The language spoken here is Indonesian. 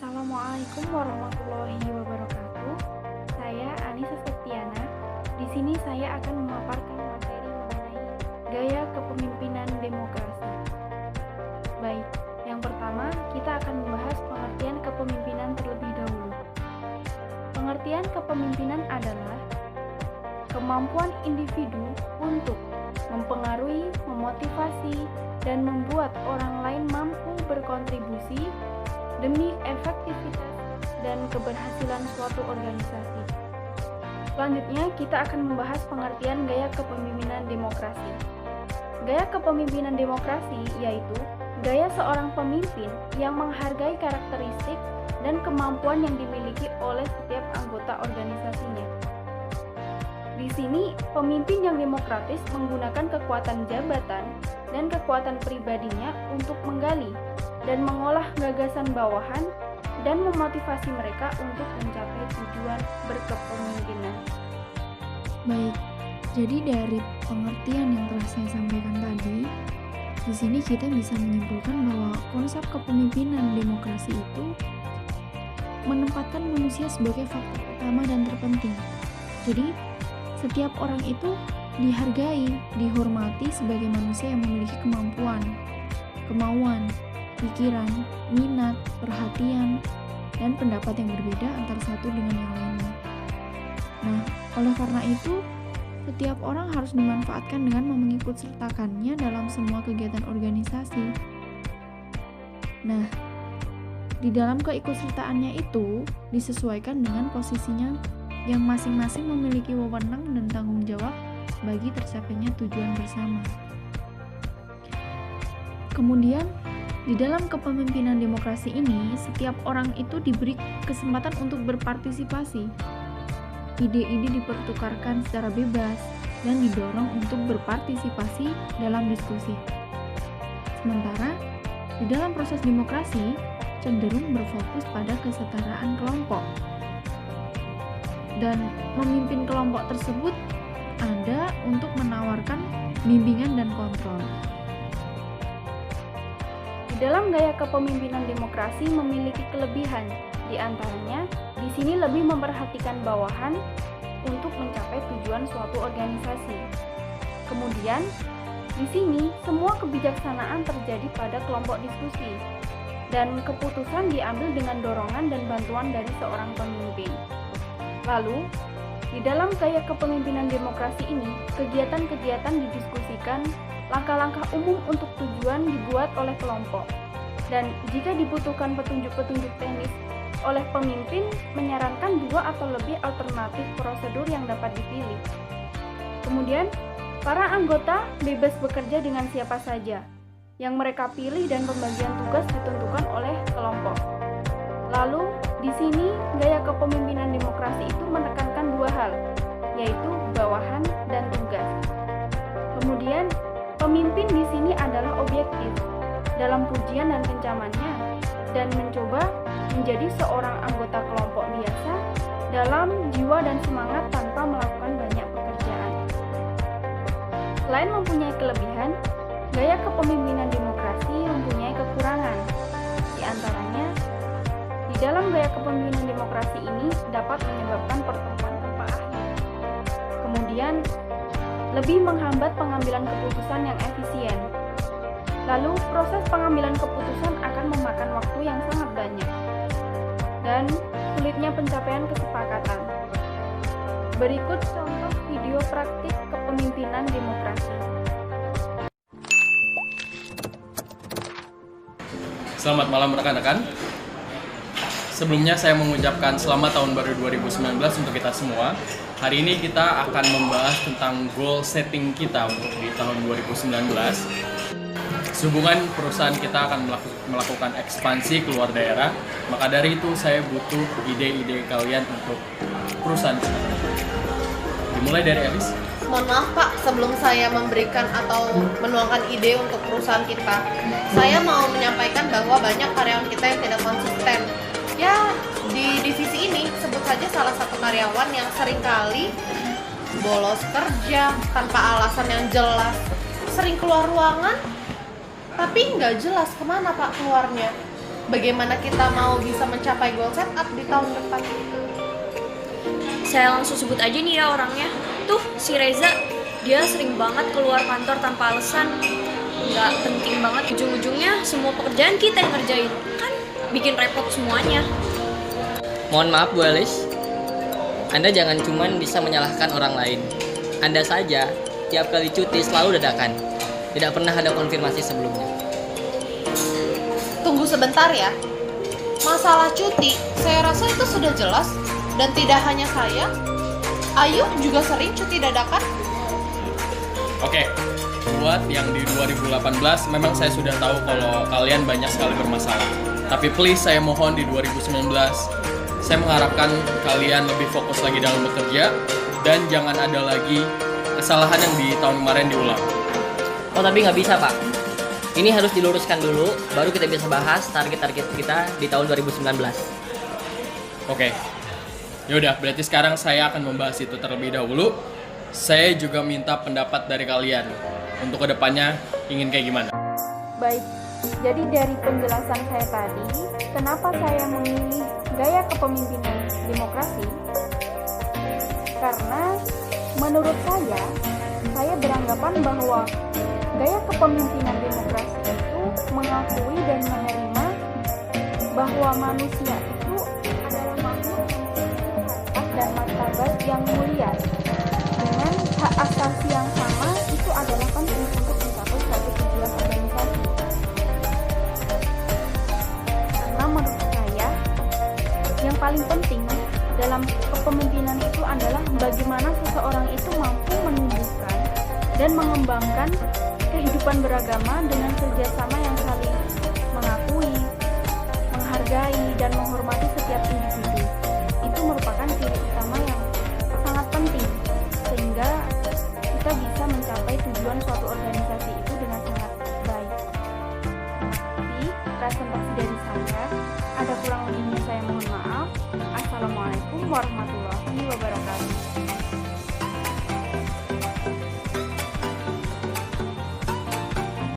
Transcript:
Assalamualaikum warahmatullahi wabarakatuh. Saya Anissa Septiana. Di sini saya akan memaparkan materi mengenai gaya kepemimpinan demokrasi. Baik, yang pertama kita akan membahas pengertian kepemimpinan terlebih dahulu. Pengertian kepemimpinan adalah kemampuan individu untuk mempengaruhi, memotivasi, dan membuat orang lain mampu berkontribusi demi efektivitas dan keberhasilan suatu organisasi. Selanjutnya, kita akan membahas pengertian gaya kepemimpinan demokrasi. Gaya kepemimpinan demokrasi yaitu gaya seorang pemimpin yang menghargai karakteristik dan kemampuan yang dimiliki oleh setiap anggota organisasinya. Di sini, pemimpin yang demokratis menggunakan kekuatan jabatan dan kekuatan pribadinya untuk menggali dan mengolah gagasan bawahan dan memotivasi mereka untuk mencapai tujuan berkepemimpinan. Baik, jadi dari pengertian yang telah saya sampaikan tadi, di sini kita bisa menyimpulkan bahwa konsep kepemimpinan demokrasi itu menempatkan manusia sebagai faktor utama dan terpenting. Jadi, setiap orang itu dihargai, dihormati sebagai manusia yang memiliki kemauan, pikiran, minat, perhatian, dan pendapat yang berbeda antara satu dengan yang lainnya. Nah, oleh karena itu, setiap orang harus dimanfaatkan dengan mengikutsertakannya dalam semua kegiatan organisasi. Nah, di dalam keikutsertaannya itu disesuaikan dengan posisinya yang masing-masing memiliki wewenang dan tanggung jawab bagi tercapainya tujuan bersama. Kemudian, di dalam kepemimpinan demokrasi ini, setiap orang itu diberi kesempatan untuk berpartisipasi. Ide-ide dipertukarkan secara bebas dan didorong untuk berpartisipasi dalam diskusi. Sementara, di dalam proses demokrasi, cenderung berfokus pada kesetaraan kelompok. Dan memimpin kelompok tersebut ada untuk menawarkan bimbingan dan kontrol. Dalam gaya kepemimpinan demokrasi memiliki kelebihan, di antaranya di sini lebih memperhatikan bawahan untuk mencapai tujuan suatu organisasi. Kemudian, di sini semua kebijaksanaan terjadi pada kelompok diskusi dan keputusan diambil dengan dorongan dan bantuan dari seorang pemimpin. Lalu, di dalam gaya kepemimpinan demokrasi ini, kegiatan-kegiatan didiskusikan, langkah-langkah umum untuk tujuan dibuat oleh kelompok, dan jika dibutuhkan petunjuk-petunjuk teknis oleh pemimpin, menyarankan 2 atau lebih alternatif prosedur yang dapat dipilih. Kemudian, para anggota bebas bekerja dengan siapa saja yang mereka pilih dan pembagian tugas ditentukan oleh kelompok. Lalu, di sini gaya kepemimpinan demokrasi itu menekankan 2 hal, yaitu bawahan dan tugas. Kemudian, pemimpin di sini adalah objektif dalam pujian dan kencamannya dan mencoba menjadi seorang anggota kelompok biasa dalam jiwa dan semangat tanpa melakukan banyak pekerjaan. Selain mempunyai kelebihan, gaya kepemimpinan demokrasi mempunyai kekurangan. Di antaranya, di dalam gaya kepemimpinan demokrasi ini dapat menyebabkan pertemuan tanpa akhir. Kemudian, lebih menghambat pengambilan keputusan yang efisien. Lalu, proses pengambilan keputusan akan memakan waktu yang sangat banyak dan sulitnya pencapaian kesepakatan. Berikut contoh video praktik kepemimpinan demokrasi. Selamat malam rekan-rekan. Sebelumnya saya mengucapkan selamat tahun baru 2019 untuk kita semua. Hari ini kita akan membahas tentang goal setting kita untuk di tahun 2019. Sehubungan perusahaan kita akan melakukan ekspansi keluar daerah, maka dari itu saya butuh ide-ide kalian untuk perusahaan kita. Dimulai dari Elis. Mohon maaf Pak, sebelum saya memberikan atau menuangkan ide untuk perusahaan kita, saya mau menyampaikan bahwa banyak karyawan kita yang tidak konsisten. Ya, di divisi ini sebut saja salah satu karyawan yang seringkali bolos kerja tanpa alasan yang jelas, sering keluar ruangan tapi nggak jelas kemana Pak keluarnya. bagaimana kita mau bisa mencapai goal setup di tahun depan. Saya langsung sebut aja nih ya orangnya. Tuh, si Reza, dia sering banget keluar kantor tanpa alasan. Nggak penting banget, ujung-ujungnya semua pekerjaan kita yang ngerjain. Kan bikin repot semuanya. Mohon maaf Bu Elis, Anda jangan cuman bisa menyalahkan orang lain. Anda saja tiap kali cuti selalu dadakan, tidak pernah ada konfirmasi sebelumnya. Tunggu sebentar ya. Masalah cuti, saya rasa itu sudah jelas. Dan tidak hanya saya, Ayu juga sering cuti dadakan. Oke, buat yang di 2018 memang saya sudah tahu kalau kalian banyak sekali bermasalah. Tapi please saya mohon di 2019 saya mengharapkan kalian lebih fokus lagi dalam bekerja dan jangan ada lagi kesalahan yang di tahun kemarin diulang. Oh tapi nggak bisa Pak. Ini harus diluruskan dulu, baru kita bisa bahas target-target kita di tahun 2019. Oke. Yaudah, berarti sekarang saya akan membahas itu terlebih dahulu. Saya juga minta pendapat dari kalian untuk kedepannya ingin kayak gimana. Baik, jadi dari penjelasan saya tadi, kenapa saya memilih gaya kepemimpinan demokrasi? Karena menurut saya beranggapan bahwa gaya kepemimpinan demokrasi itu mengakui dan menerima bahwa manusia itu adalah makhluk yang memiliki hak dan martabat yang mulia. Dengan hak asasi yang sama, itu adalah penting untuk mencapai suatu tujuan organisasi. Karena menurut saya, yang paling penting dalam kepemimpinan itu adalah bagaimana seseorang itu mampu menumbuhkan dan mengembangkan kehidupan beragama dengan kerjasama yang saling mengakui, menghargai, dan menghormati setiap individu. Itu merupakan ciri utama yang sangat penting sehingga kita bisa mencapai tujuan suatu organisasi itu dengan sangat baik. Jadi, presentasi dari saya, ada kurang lebihnya saya mohon maaf. Assalamualaikum warahmatullahi wabarakatuh.